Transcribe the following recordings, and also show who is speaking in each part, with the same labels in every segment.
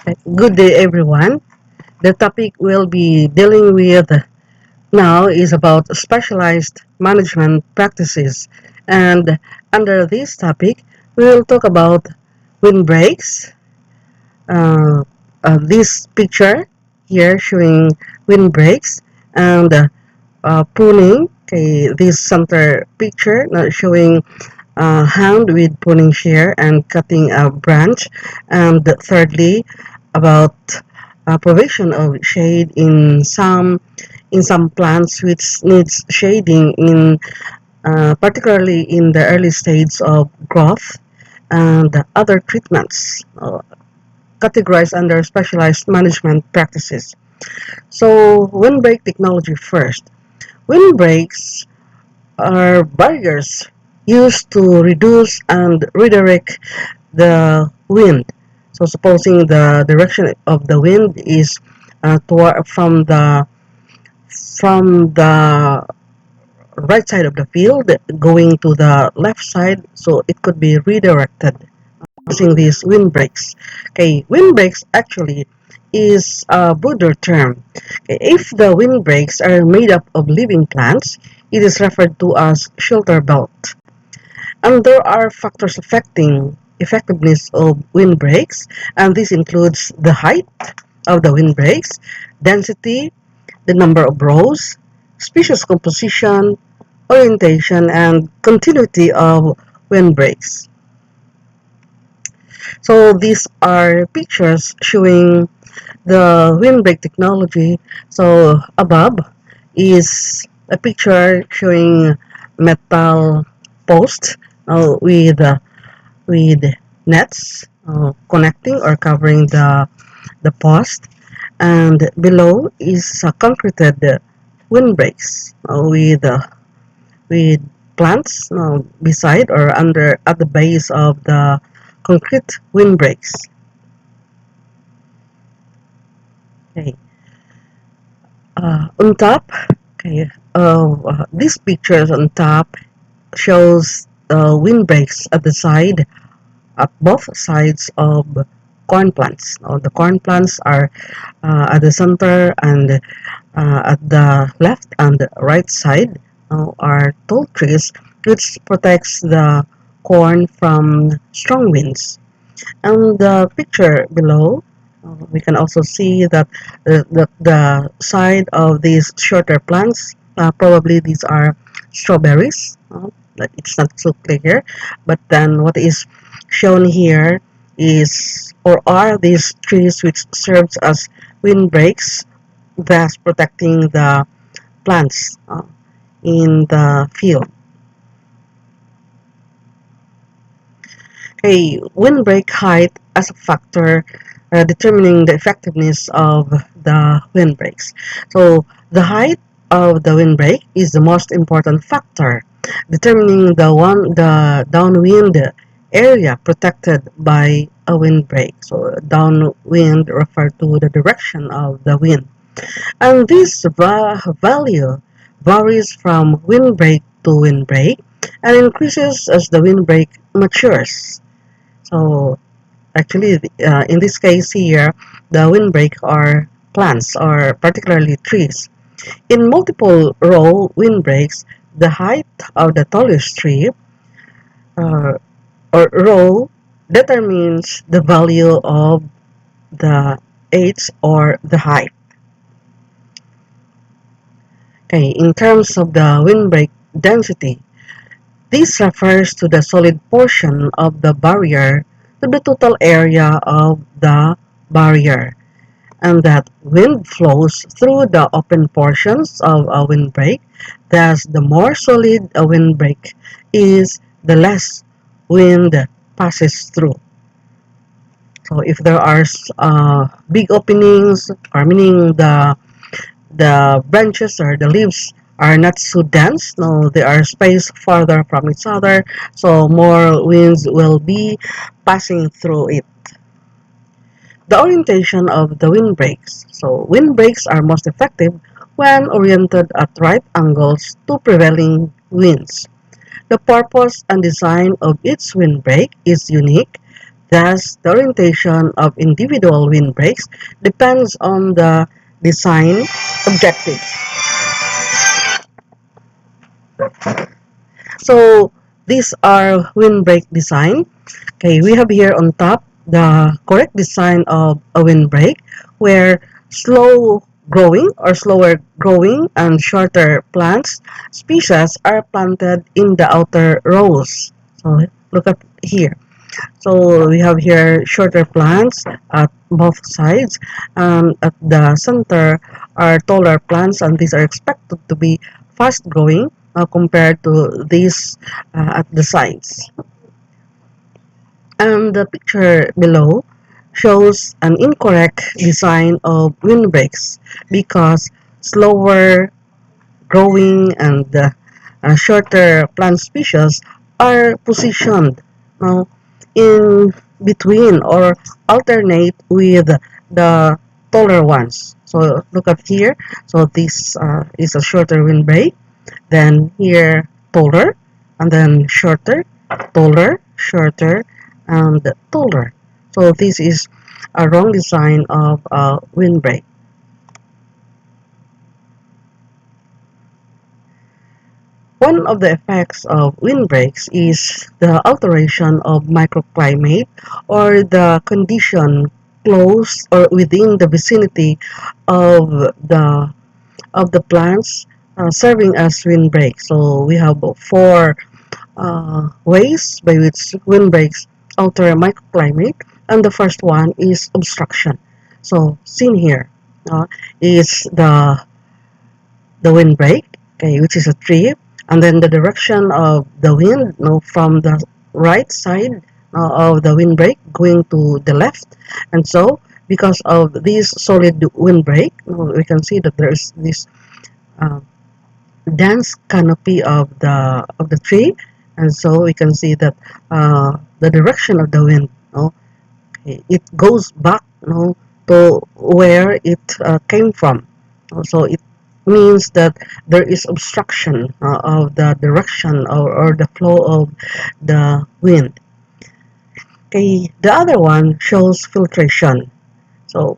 Speaker 1: Good day, everyone. The topic we'll be dealing with now is about specialized management practices. And under this topic, we will talk about windbreaks. Uh, this picture here showing windbreaks and pruning. Okay, this center picture showing hand with pruning shear and cutting a branch. And thirdly, about provision of shade in some plants which needs shading in particularly in the early stage of growth and other treatments categorized under specialized management practices. So windbreak technology first. Windbreaks are barriers used to reduce and redirect the wind. So supposing the direction of the wind is toward from the right side of the field going to the left side, so it could be redirected using these windbreaks. Okay, windbreaks actually is a broader term. Okay, if the windbreaks are made up of living plants, it is referred to as shelter belt. And there are factors affecting effectiveness of windbreaks, and this includes the height of the windbreaks, density, the number of rows, species composition, orientation, and continuity of windbreaks. So these are pictures showing the windbreak technology. So above is a picture showing metal post with nets connecting or covering the post, and below is concreted windbreaks with plants beside or under at the base of the concrete windbreaks. Okay. On top, okay, these pictures on top shows windbreaks at the side, at both sides of corn plants. The corn plants are at the center, and at the left and the right side are tall trees which protects the corn from strong winds. And the picture below, we can also see that the side of these shorter plants, probably these are strawberries. It's not so clear, but then what is shown here is or are these trees which serves as windbreaks, thus protecting the plants in the field. Okay, windbreak height as a factor determining the effectiveness of the windbreaks. So the height of the windbreak is the most important factor determining the downwind area protected by a windbreak. So downwind refer to the direction of the wind. And this value varies from windbreak to windbreak and increases as the windbreak matures. So actually, in this case here, the windbreak are plants or particularly trees. In multiple row windbreaks, the height of the tallest tree uh, or row determines the value of the age or the height. Okay, in terms of the windbreak density, this refers to the solid portion of the barrier to the total area of the barrier, and that wind flows through the open portions of a windbreak. Thus, the more solid a windbreak is, the less wind passes through. So, if there are big openings, or meaning the branches or the leaves are not so dense, no, they are spaced farther from each other, so more winds will be passing through it. The orientation of the windbreaks. So windbreaks are most effective when oriented at right angles to prevailing winds. The purpose and design of each windbreak is unique. Thus, the orientation of individual windbreaks depends on the design objective. So these are windbreak design. Okay, we have here on top the correct design of a windbreak where slow growing or slower growing and shorter plants species are planted in the outer rows. So look at here. So we have here shorter plants at both sides, and at the center are taller plants, and these are expected to be fast growing compared to these at the sides. And the picture below shows an incorrect design of windbreaks because slower growing and shorter plant species are positioned now in between or alternate with the taller ones. So look at here. So this is a shorter windbreak. Then here taller, and then shorter, taller, shorter, and taller. So this is a wrong design of a windbreak. One of the effects of windbreaks is the alteration of microclimate or the condition close or within the vicinity of the plants serving as windbreak. So we have four ways by which windbreaks alter microclimate, and the first one is obstruction. So seen here uh, is the windbreak, okay, which is a tree, and then the direction of the wind, from the right side of the windbreak going to the left, and so because of this solid windbreak, we can see that there is this uh, dense canopy of the tree, and so we can see that the direction of the wind, it goes back, to where it came from. So it means that there is obstruction of the direction or the flow of the wind. Okay, the other one shows filtration. So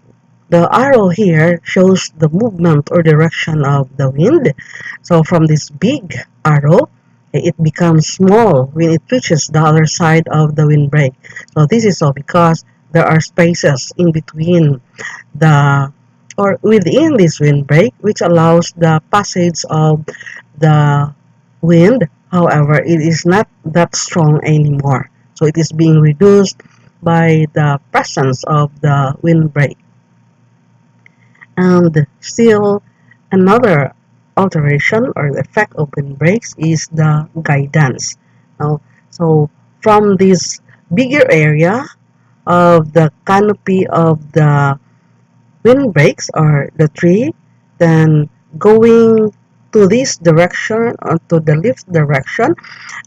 Speaker 1: the arrow here shows the movement or direction of the wind. So from this big arrow, it becomes small when it reaches the other side of the windbreak. So this is so because there are spaces in between the or within this windbreak which allows the passage of the wind. However, it is not that strong anymore. So it is being reduced by the presence of the windbreak. And still another alteration or the effect of windbreaks is the guidance. Now, so from this bigger area of the canopy of the windbreaks or the tree, then going to this direction or to the left direction,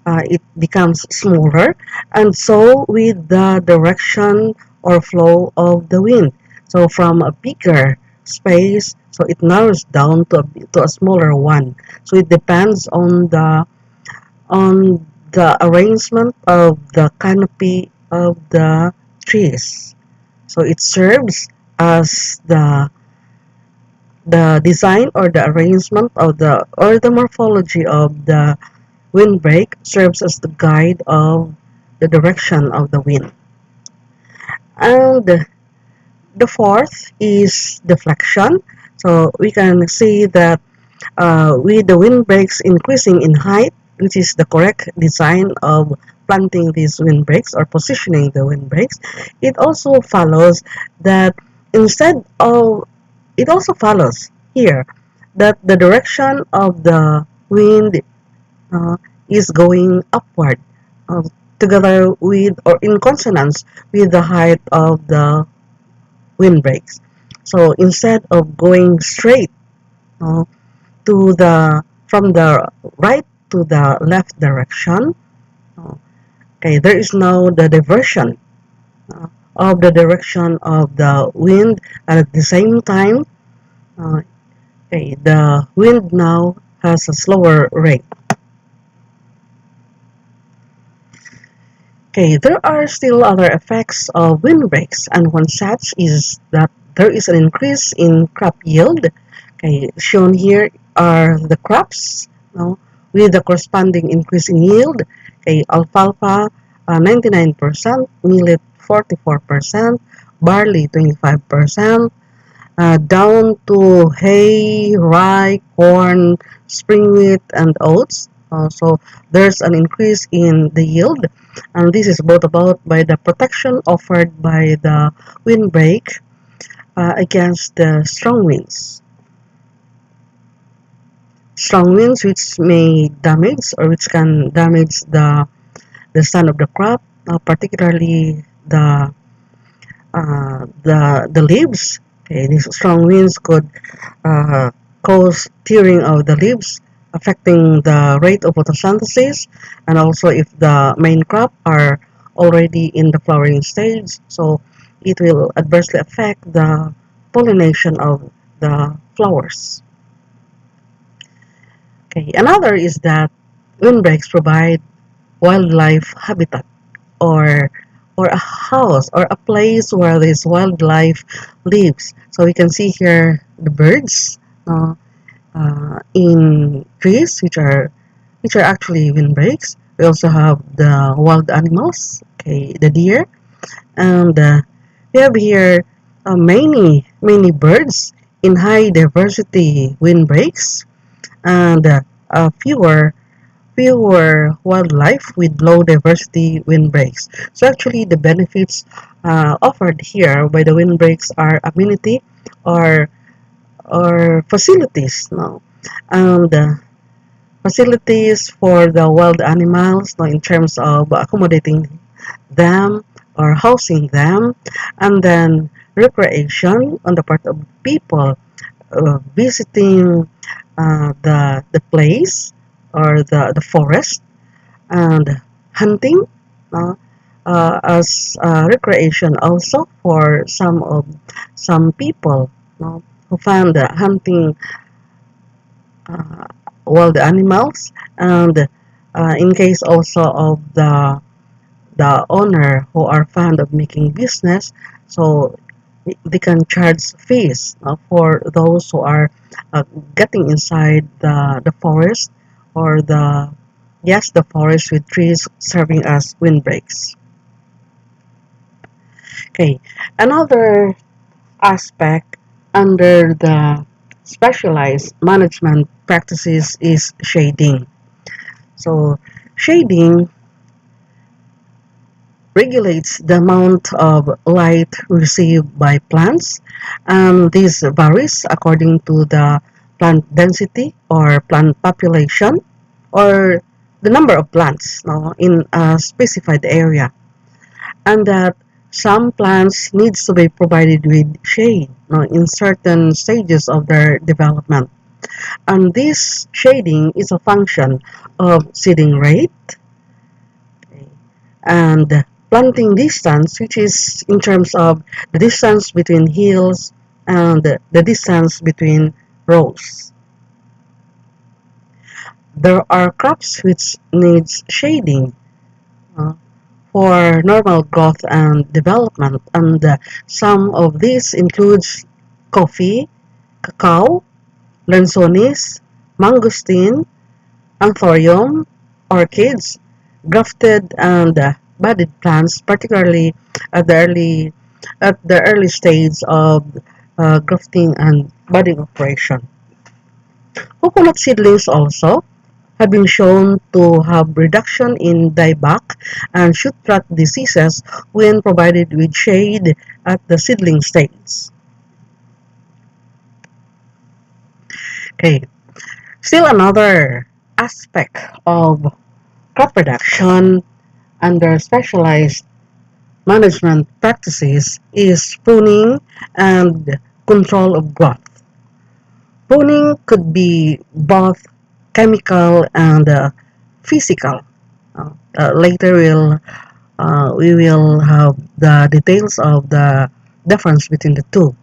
Speaker 1: it becomes smaller, and so with the direction or flow of the wind. So from a bigger space, so it narrows down to a smaller one. So it depends on the arrangement of the canopy of the trees. So it serves as the design or the arrangement of the morphology of the windbreak serves as the guide of the direction of the wind. And the fourth is deflection. So we can see that with the windbreaks increasing in height, which is the correct design of planting these windbreaks or positioning the windbreaks, it also follows that instead of it also follows here that the direction of the wind uh, is going upward uh, together with or in consonance with the height of the windbreaks. So instead of going straight uh, to the from the right to the left direction, uh, okay, there is now the diversion uh, of the direction of the wind, and at the same time, uh, okay, the wind now has a slower rate. Okay, there are still other effects of windbreaks, and one such is that there is an increase in crop yield. Okay, shown here are the crops, no, with the corresponding increase in yield. Okay, alfalfa 99%, millet 44%, barley 25%, down to hay, rye, corn, spring wheat, and oats. So there's an increase in the yield, and this is brought about by the protection offered by the windbreak against the strong winds. Strong winds which may damage or which can damage the stand of the crop, particularly the leaves. Okay, these strong winds could uh, cause tearing of the leaves, affecting the rate of photosynthesis, and also if the main crop are already in the flowering stage, so it will adversely affect the pollination of the flowers. Okay, another is that windbreaks provide wildlife habitat or or a house or a place where this wildlife lives. So we can see here the birds in trees, which are actually windbreaks. We also have the wild animals, okay, the deer, and we have here many birds in high diversity windbreaks, and fewer wildlife with low diversity windbreaks. So actually, the benefits offered here by the windbreaks are amenity or facilities, no, and facilities for the wild animals, no, in terms of accommodating them or housing them, and then recreation on the part of people visiting the place or the forest, and hunting uh, as recreation also for some people, who found hunting uh, wild animals, and in case also of the owner who are fond of making business, so they can charge fees for those who are uh, getting inside the forest or the forest with trees serving as windbreaks. Okay, another aspect under the specialized management practices is shading. So shading regulates the amount of light received by plants, and this varies according to the plant density or plant population or the number of plants, no, in a specified area, and that some plants needs to be provided with shade, no, in certain stages of their development, and this shading is a function of seeding rate and planting distance, which is in terms of the distance between hills and the distance between rows. There are crops which needs shading uh, for normal growth and development, and some of these includes coffee, cacao, lanzones, mangosteen, anthurium, orchids, grafted and budded plants, particularly at the early stage of grafting and budding operation. Coconut seedlings also have been shown to have reduction in dieback and shoot rot diseases when provided with shade at the seedling stage. Okay, still another aspect of crop production under specialized management practices is pruning and control of growth. Pruning could be both chemical and physical. Later we will have the details of the difference between the two.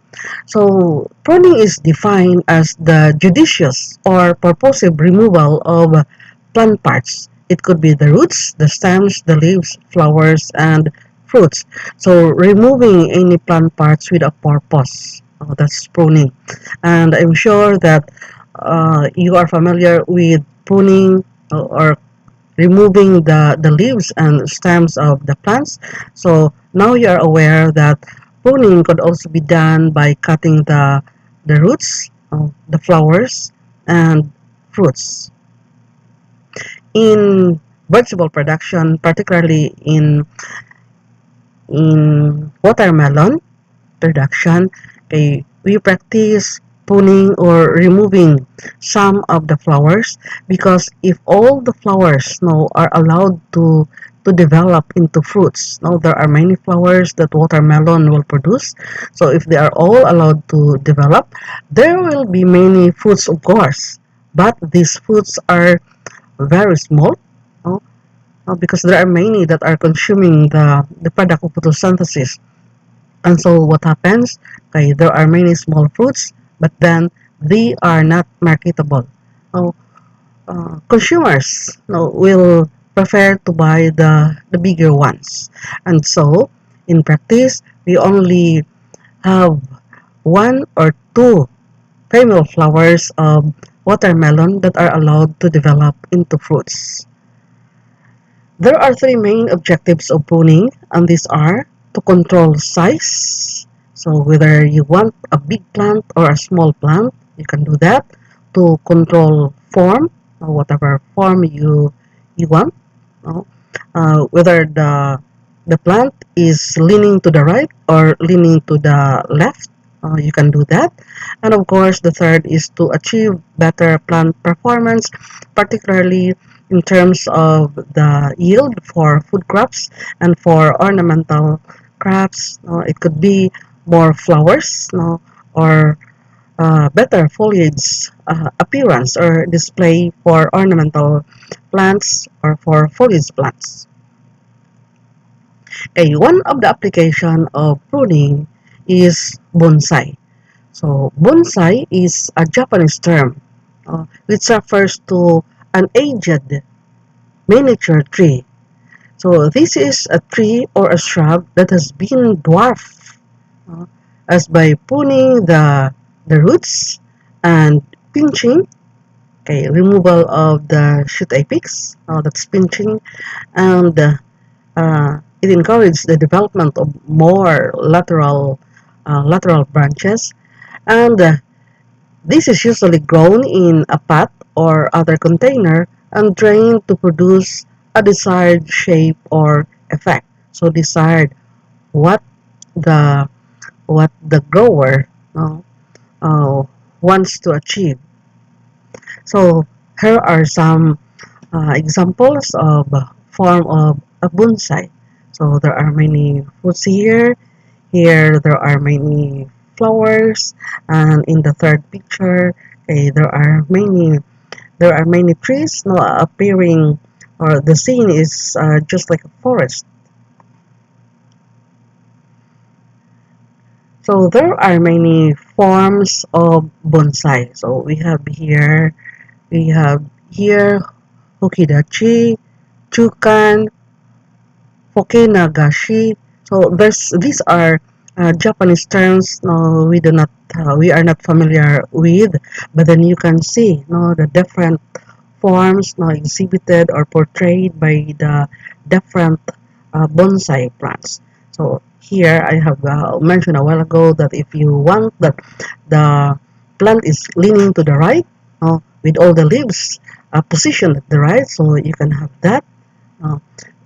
Speaker 1: So pruning is defined as the judicious or purposive removal of plant parts, It could be the roots, the stems, the leaves, flowers, and fruits. So removing any plant parts with a purpose. That's pruning. And I'm sure that you are familiar with pruning or removing the leaves and stems of the plants. So now you are aware that pruning could also be done by cutting the roots, the flowers, and fruits. In vegetable production, particularly in watermelon production, okay, we practice pruning or removing some of the flowers because if all the flowers now are allowed to develop into fruits, now there are many flowers that watermelon will produce. So if they are all allowed to develop, there will be many fruits, of course, but these fruits are very small. No? Because there are many that are consuming the product of photosynthesis. And so what happens? Okay, there are many small fruits, but then they are not marketable. So, consumers will prefer to buy the bigger ones. And so, in practice, we only have one or two female flowers of watermelon that are allowed to develop into fruits. There are three main objectives of pruning, and these are to control size. So whether you want a big plant or a small plant, you can do that. To control form, or whatever form you want. No? Whether the plant is leaning to the right or leaning to the left, you can do that. And of course, the third is to achieve better plant performance, particularly in terms of the yield for food crops and for ornamental crops. It could be more flowers, or better foliage appearance or display for ornamental plants or for foliage plants. Okay, one of the application of pruning is bonsai. So bonsai is a Japanese term which refers to an aged miniature tree. So this is a tree or a shrub that has been dwarfed uh, as by pruning the roots and pinching, okay, removal of the shoot apex, that's pinching, and it encourages the development of more lateral branches, and this is usually grown in a pot or other container and drained to produce a desired shape or effect. So desired what the what the grower uh, uh, wants to achieve. So here are some examples of form of a bonsai. So there are many fruits here. Here there are many flowers, and in the third picture, okay, there are many trees now appearing, or the scene is just like a forest. So there are many forms of bonsai. So we have here hokidachi, chukan, Hokenagashi. So these are Japanese terms. No, we are not familiar with, but then you can see no the different forms no exhibited or portrayed by the different bonsai plants. So here I have mentioned a while ago that if you want that the plant is leaning to the right, with all the leaves positioned at the right, so you can have that. Uh,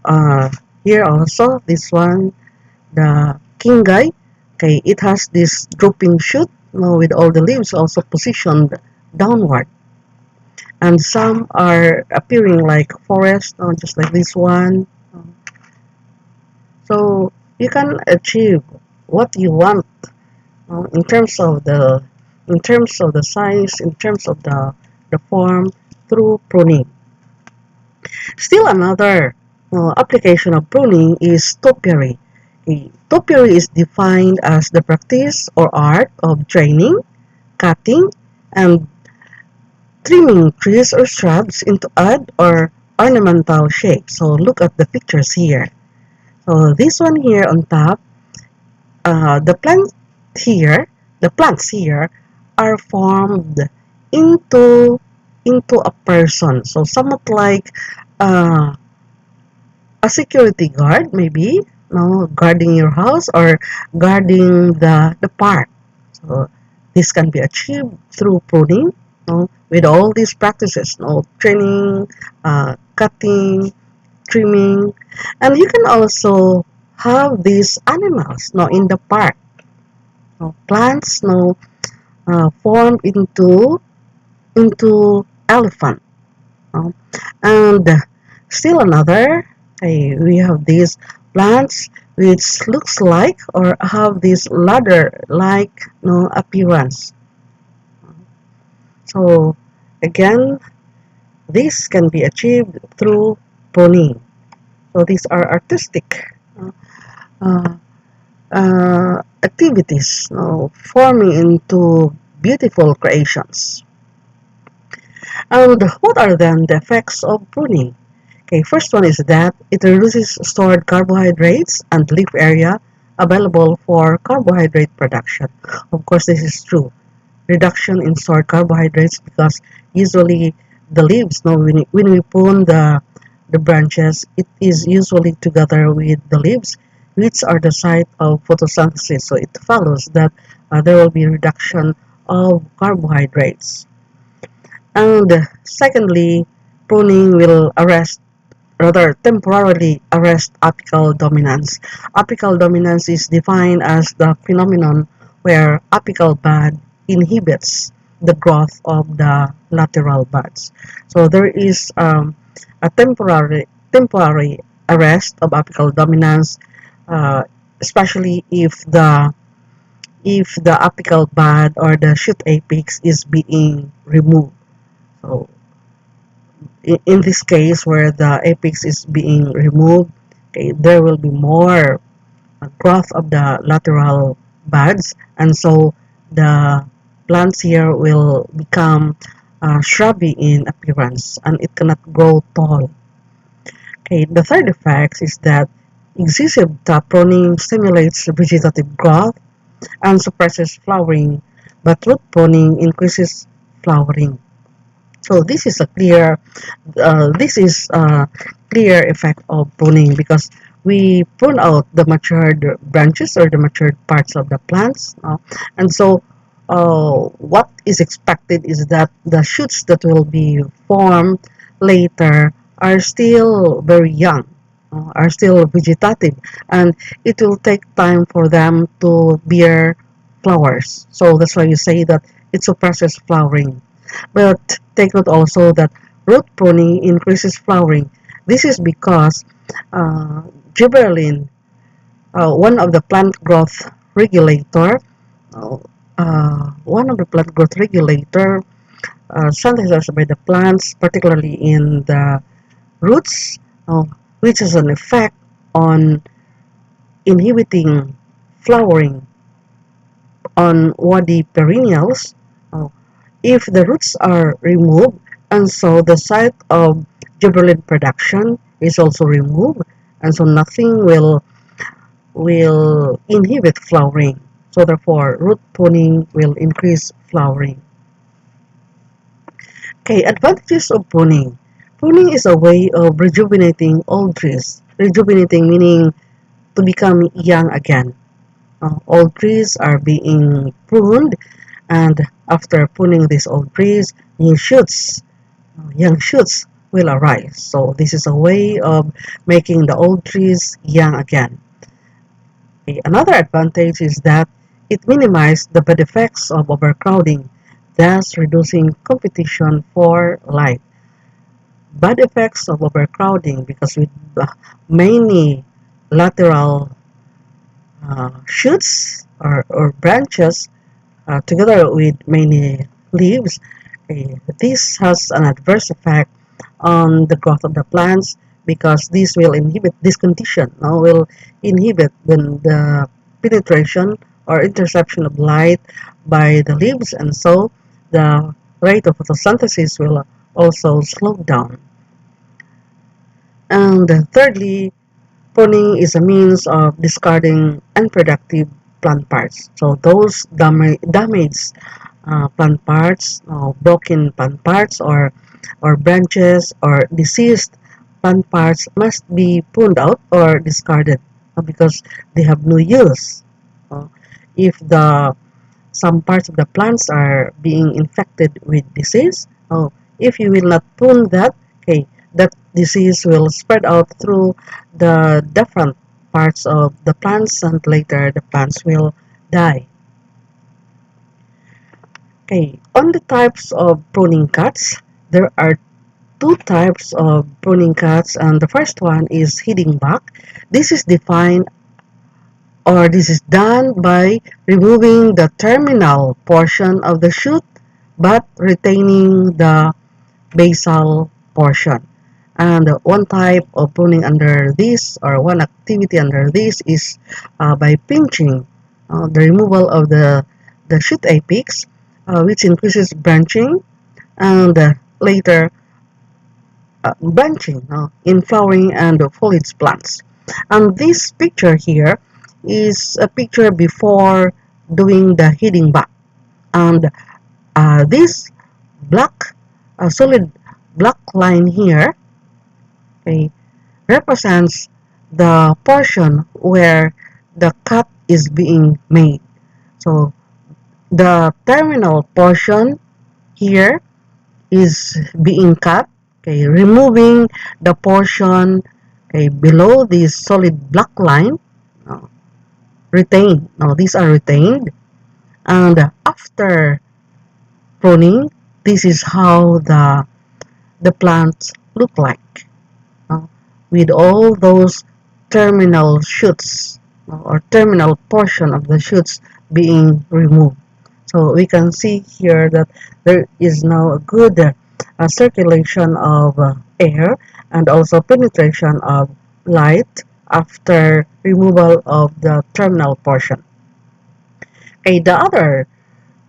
Speaker 1: uh, Here also, this one, the kingai, okay, it has this drooping shoot, with all the leaves also positioned downward. And some are appearing like forest, just like this one. So you can achieve what you want in terms of the size, in terms of the form through pruning. Still another application of pruning is topiary. Topiary is defined as the practice or art of training, cutting, and trimming trees or shrubs into odd or ornamental shape. So look at the pictures here. So this one here on top, the here, the plants here are formed into a person. So somewhat like uh, a security guard, maybe, no, guarding your house or guarding the park. So this can be achieved through pruning, no, with all these practices, no, training, cutting, trimming, and you can also have these animals, no, in the park. No, plants, no, form into elephant. No? And still another, we have these plants which looks like or have this ladder-like, no, appearance. So again, this can be achieved through pruning. So these are artistic uh, activities, no, forming into beautiful creations. And what are then the effects of pruning? Okay, first one is that it reduces stored carbohydrates and leaf area available for carbohydrate production. Of course, this is true. Reduction in stored carbohydrates because usually the leaves, no, when we prune the branches, it is usually together with the leaves, which are the site of photosynthesis. So it follows that there will be reduction of carbohydrates. And secondly, pruning will rather temporarily arrest apical dominance. Apical dominance is defined as the phenomenon where apical bud inhibits the growth of the lateral buds. So there is a temporary arrest of apical dominance, uh, especially if the apical bud or the shoot apex is being removed. So in this case where the apex is being removed, okay, there will be more growth of the lateral buds, and so the plants here will become shrubby in appearance and it cannot grow tall. Okay, the third effect is that excessive top pruning stimulates vegetative growth and suppresses flowering, but root pruning increases flowering. So this is a clear effect of pruning because we prune out the matured branches or the matured parts of the plants, and so what is expected is that the shoots that will be formed later are still very young, are still vegetative, and it will take time for them to bear flowers. So that's why you say that it suppresses flowering. But take note also that root pruning increases flowering. This is because uh, gibberellin, one of the plant growth regulator, uh, one of the plant growth regulator synthesized by the plants, particularly in the roots, which has an effect on inhibiting flowering on woody perennials. Uh, if the roots are removed, and so the site of gibberellin production is also removed, and so nothing will inhibit flowering. So therefore, root pruning will increase flowering. Okay, advantages of pruning. Pruning is a way of rejuvenating old trees. Rejuvenating meaning to become young again. Old trees are being pruned, and after pruning these old trees, new shoots, young shoots will arise. So this is a way of making the old trees young again. Okay, another advantage is that it minimizes the bad effects of overcrowding, thus reducing competition for light. Bad effects of overcrowding because with many lateral shoots or branches together with many leaves, this has an adverse effect on the growth of the plants because this will inhibit this condition now will inhibit the penetration or interception of light by the leaves, and so the rate of photosynthesis will also slow down. And thirdly, pruning is a means of discarding unproductive plant parts. So those damaged plant parts, broken plant parts, or branches or diseased plant parts must be pruned out or discarded because they have no use. Uh, if the some parts of the plants are being infected with disease, if you will not prune that, okay, that disease will spread out through the different parts of the plants and later the plants will die. Okay, on the types of pruning cuts, there are two types of pruning cuts, and the first one is heading back. This is defined or this is done by removing the terminal portion of the shoot but retaining the basal portion. And one type of pruning under this or one activity under this is by pinching the removal of the shoot apex, which increases branching and later branching in flowering and foliage plants. And this picture here is a picture before doing the heading back. And this black, solid black line here, okay, represents the portion where the cut is being made. So the terminal portion here is being cut, okay, removing the portion, okay, below this solid black line, uh, retained. Now these are retained, and after pruning, this is how the plants look like, uh, with all those terminal shoots or terminal portion of the shoots being removed. So we can see here that there is now a good circulation of air and also penetration of light after removal of the terminal portion. Okay, the other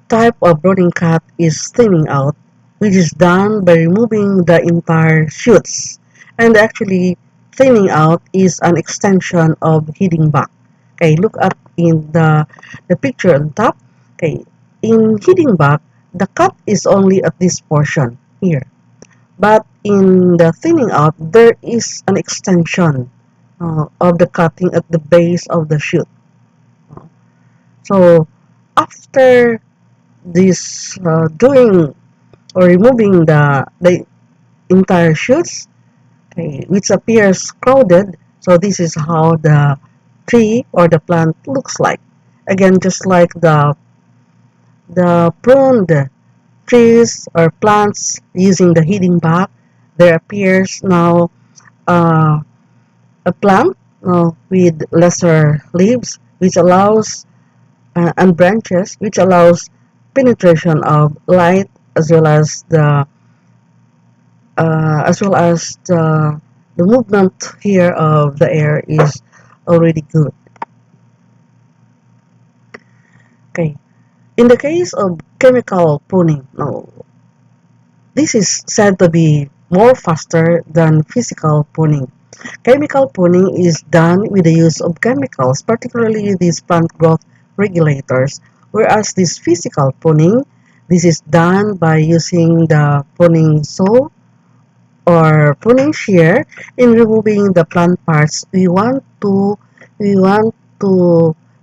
Speaker 1: type of brooding cut is thinning out, which is done by removing the entire shoots. And actually, thinning out is an extension of heading back. Okay, look at in the picture on top. Okay, in heading back, the cut is only at this portion here. But in the thinning out, there is an extension of the cutting at the base of the shoot. So after this doing or removing the entire shoots, okay, which appears crowded. So this is how the tree or the plant looks like. Again, just like the pruned trees or plants using the heading back, there appears now uh, a plant with lesser leaves, which allows and branches, which allows penetration of light as well as the movement here of the air is already good. Okay. In the case of chemical pruning, no, this is said to be more faster than physical pruning. Chemical pruning is done with the use of chemicals, particularly these plant growth regulators, whereas this physical pruning, this is done by using the pruning saw or pruning shear in removing the plant parts we want to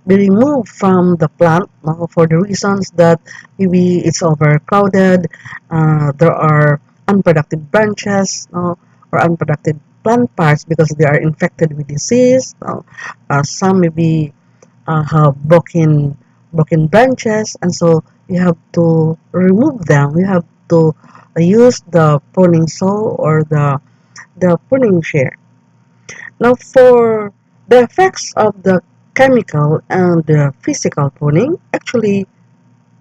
Speaker 1: be removed from the plant for the reasons that maybe it's overcrowded, there are unproductive branches or unproductive plant parts because they are infected with disease. Some maybe have broken branches, and so you have to remove them. You have to use the pruning saw or the pruning shear. Now, for the effects of the chemical and the physical pruning, actually,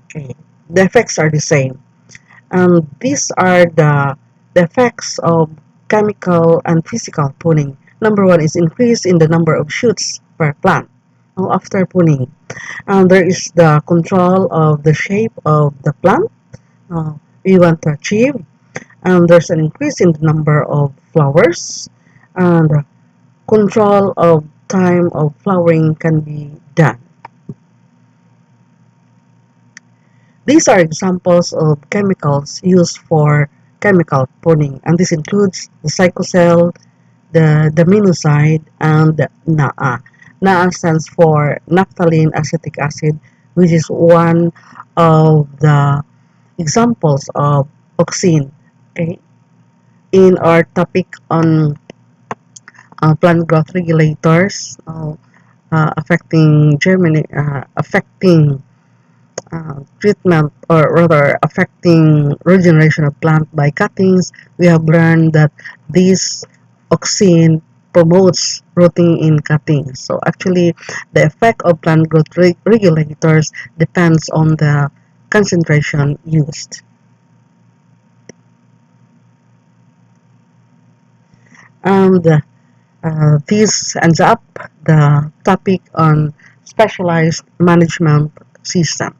Speaker 1: okay, the effects are the same. And these are the effects of chemical and physical pruning. Number one is increase in the number of shoots per plant after pruning. And there is the control of the shape of the plant uh, we want to achieve. And there's an increase in the number of flowers. and control of time of flowering can be done. These are examples of chemicals used for chemical pruning, and this includes the cycocel, the minoxidil, and the NAA. NAA stands for naphthalene acetic acid, which is one of the examples of auxin. Okay? In our topic on plant growth regulators affecting treatment, or rather affecting regeneration of plant by cuttings, we have learned that this auxin promotes rooting in cuttings. So actually, the effect of plant growth regulators depends on the concentration used. And this ends up the topic on specialized management system.